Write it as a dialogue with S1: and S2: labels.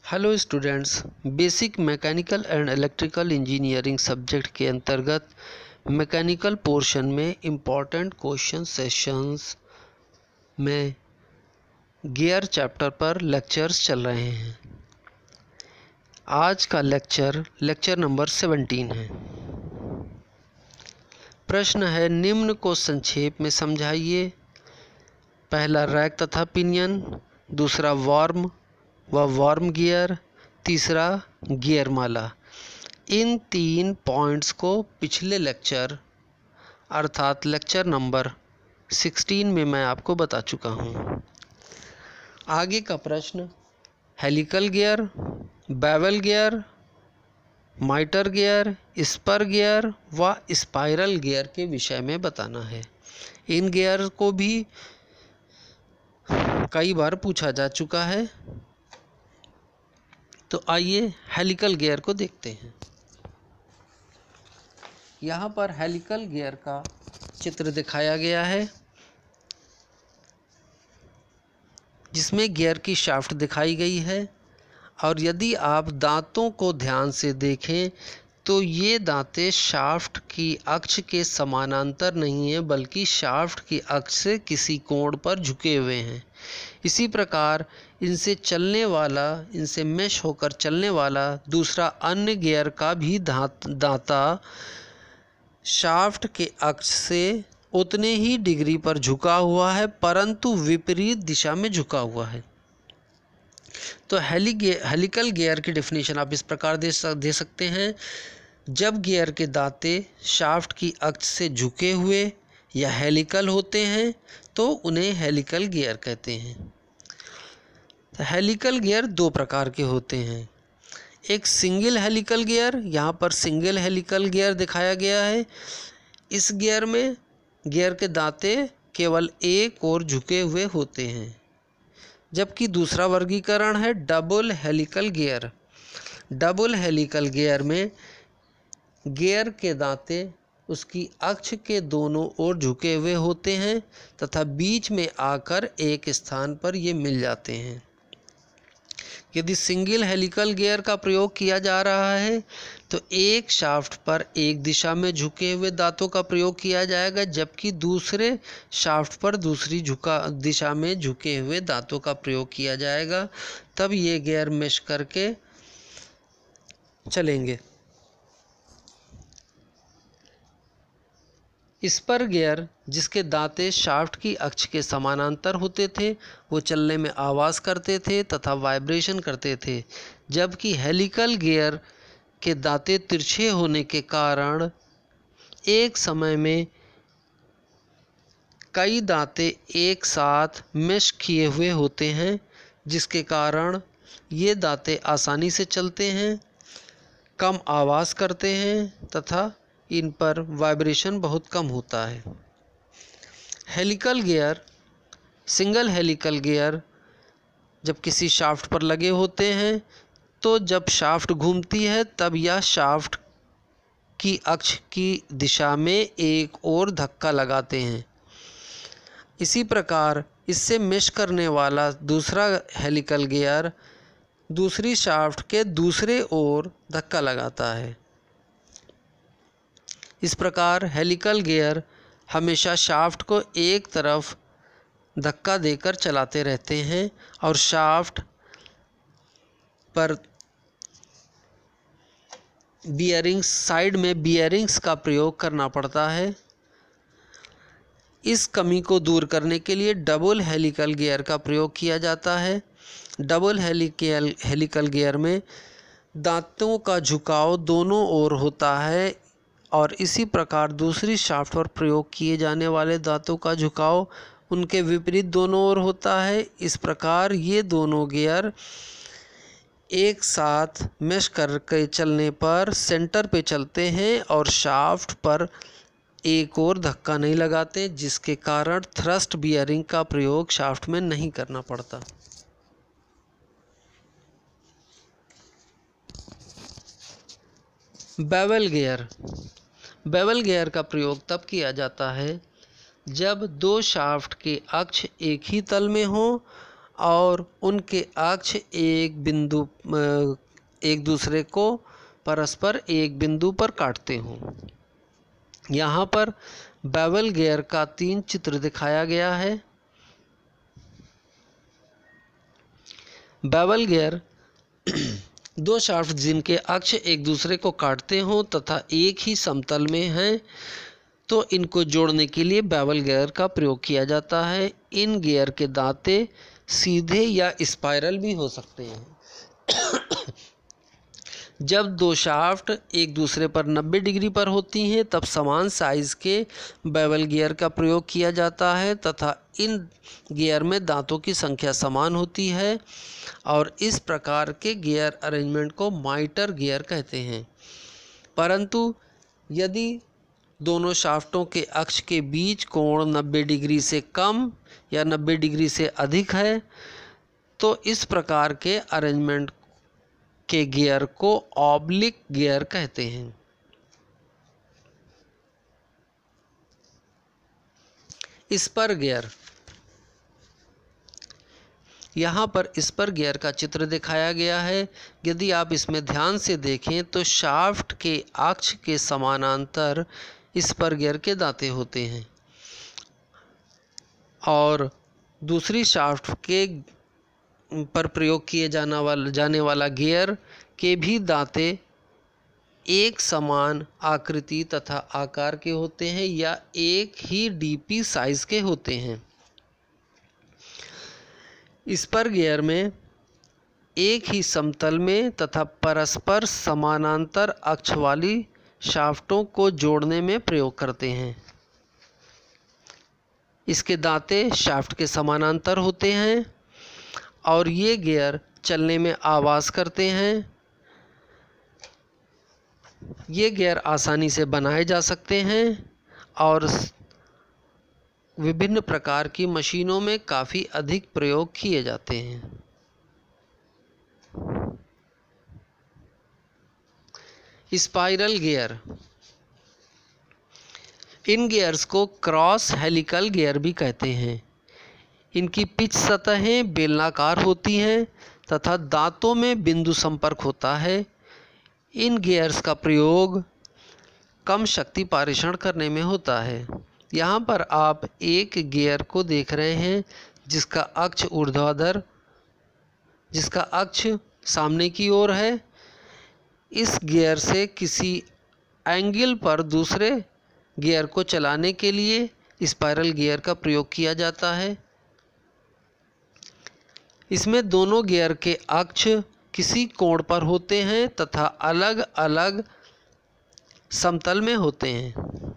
S1: Hello students, basic mechanical and electrical engineering subject के अंतर्गत mechanical portion में important question sessions में gear chapter पर लेक्चर्स चल रहे हैं। आज का लेक्चर नंबर 17 है। प्रश्न है, निम्न को संक्षेप में समझाइए। पहला रैक तथा पिनियन, दूसरा वार्म व वार्म गियर, तीसरा गियर माला। इन 3 पॉइंट्स को पिछले लेक्चर अर्थात लेक्चर नंबर 16 में मैं आपको बता चुका हूँ। आगे का प्रश्न helical gear, bevel gear, माइटर gear, spur gear व स्पाइरल गियर के विषय में बताना है। इन गियर को भी कई बार पूछा जा चुका है, तो आइए हेलिकल गियर को देखते हैं। यहाँ पर हेलिकल गियर का चित्र दिखाया गया है, जिसमें गियर की शाफ्ट दिखाई गई है। और यदि आप दांतों को ध्यान से देखें तो ये दांतें शाफ्ट की अक्ष के समानांतर नहीं हैं, बल्कि शाफ्ट की अक्ष से किसी कोण पर झुके हुए हैं। इसी प्रकार इनसे मेश होकर चलने वाला दूसरा अन्य गियर का भी दांता शाफ्ट के अक्ष से उतने ही डिग्री पर झुका हुआ है, परंतु विपरीत दिशा में झुका हुआ है। तो हेलिकल गियर की डेफिनेशन आप इस प्रकार दे सकते हैं। जब गियर के दांते शाफ्ट की अक्ष से झुके हुए या हेलिकल होते हैं तो उन्हें हेलिकल गियर कहते हैं। तो हेलिकल गियर 2 प्रकार के होते हैं। एक सिंगल हेलिकल गियर, यहाँ पर सिंगल हेलिकल गियर दिखाया गया है। इस गियर में गियर के दांते केवल एक ओर झुके हुए होते हैं। जबकि दूसरा वर्गीकरण है double helical gear. Double helical gear में गियर के दांते उसकी अक्ष के दोनों ओर झुके हुए होते हैं तथा बीच में आकर एक स्थान पर ये मिल जाते हैं। यदि सिंगल हेलिकल गियर का प्रयोग किया जा रहा है तो एक शाफ्ट पर एक दिशा में झुके हुए दांतों का प्रयोग किया जाएगा, जबकि दूसरे शाफ्ट पर दूसरी दिशा में झुके हुए दांतों का प्रयोग किया जाएगा। तब ये गियर मेश करके चलेंगे। स्पर गियर, जिसके दांते शाफ्ट की अक्ष के समानांतर होते थे, वो चलने में आवाज़ करते थे तथा वाइब्रेशन करते थे। जबकि हेलिकल गियर के दांते तिरछे होने के कारण एक समय में कई दांते एक साथ मेश किए हुए होते हैं, जिसके कारण ये दांते आसानी से चलते हैं, कम आवाज़ करते हैं तथा इन पर वाइब्रेशन बहुत कम होता है। Helical gear, single helical gear जब किसी शाफ्ट पर लगे होते हैं तो जब शाफ्ट घूमती है तब यह शाफ्ट की अक्ष की दिशा में एक और धक्का लगाते हैं। इसी प्रकार इससे मेश करने वाला दूसरा हेलिकल गियर दूसरी शाफ्ट के दूसरे ओर धक्का लगाता है। इस प्रकार हेलिकल गियर हमेशा शाफ्ट को एक तरफ धक्का देकर चलाते रहते हैं और शाफ्ट पर साइड में बियरिंग्स का प्रयोग करना पड़ता है। इस कमी को दूर करने के लिए डबल हेलिकल गियर का प्रयोग किया जाता है। डबल हेलिकल गियर में दांतों का झुकाव दोनों ओर होता है और इसी प्रकार दूसरी शाफ्ट पर प्रयोग किए जाने वाले दांतों का झुकाव उनके विपरीत दोनों ओर होता है। इस प्रकार ये दोनों गियर एक साथ मेश करके चलने पर सेंटर पे चलते हैं और शाफ्ट पर एक और धक्का नहीं लगाते, जिसके कारण थ्रस्ट बियरिंग का प्रयोग शाफ्ट में नहीं करना पड़ता। बेवल गियर, बेवल गियर का प्रयोग तब किया जाता है जब 2 शाफ्ट के अक्ष एक ही तल में हो और उनके अक्ष एक दूसरे को परस्पर एक बिंदु पर काटते हों। यहाँ पर बेवल गियर का 3 चित्र दिखाया गया है। बेवल गियर दो शाफ्ट जिनके अक्ष एक दूसरे को काटते हों तथा एक ही समतल में हैं, तो इनको जोड़ने के लिए बेवल गियर का प्रयोग किया जाता है। इन गियर के दांते सीधे या स्पाइरल भी हो सकते हैं। जब दो शाफ्ट एक दूसरे पर 90 डिग्री पर होती हैं तब समान साइज के बेवल गियर का प्रयोग किया जाता है तथा इन गियर में दांतों की संख्या समान होती है और इस प्रकार के गियर अरेंजमेंट को माइटर गियर कहते हैं। परंतु यदि दोनों शाफ्टों के अक्ष के बीच कोण 90 डिग्री से कम या 90 डिग्री से अधिक है तो इस प्रकार के अरेंजमेंट के गियर को ऑब्लिक गियर कहते हैं। स्पर गियर, यहाँ पर स्पर गियर का चित्र दिखाया गया है। यदि आप इसमें ध्यान से देखें तो शाफ्ट के अक्ष के समानांतर स्पर गियर के दांते होते हैं और दूसरी शाफ्ट के पर प्रयोग किए जाने वाला गियर के भी दांते एक समान आकृति तथा आकार के होते हैं या एक ही डीपी साइज के होते हैं। स्पर गियर में एक ही समतल में तथा परस्पर समानांतर अक्ष वाली शाफ्टों को जोड़ने में प्रयोग करते हैं। इसके दांते शाफ्ट के समानांतर होते हैं और ये गियर चलने में आवाज़ करते हैं। ये गियर आसानी से बनाए जा सकते हैं और विभिन्न प्रकार की मशीनों में काफ़ी अधिक प्रयोग किए जाते हैं। स्पाइरल गियर, इन गियर्स को क्रॉस हेलिकल गियर भी कहते हैं। इनकी पिच सतहें बेलनाकार होती हैं तथा दांतों में बिंदु संपर्क होता है। इन गियर्स का प्रयोग कम शक्ति पारेषण करने में होता है। यहाँ पर आप एक गियर को देख रहे हैं जिसका अक्ष ऊर्ध्वाधर, जिसका अक्ष सामने की ओर है। इस गियर से किसी एंगल पर दूसरे गियर को चलाने के लिए स्पाइरल गियर का प्रयोग किया जाता है। इसमें दोनों गियर के अक्ष किसी कोण पर होते हैं तथा अलग अलग समतल में होते हैं।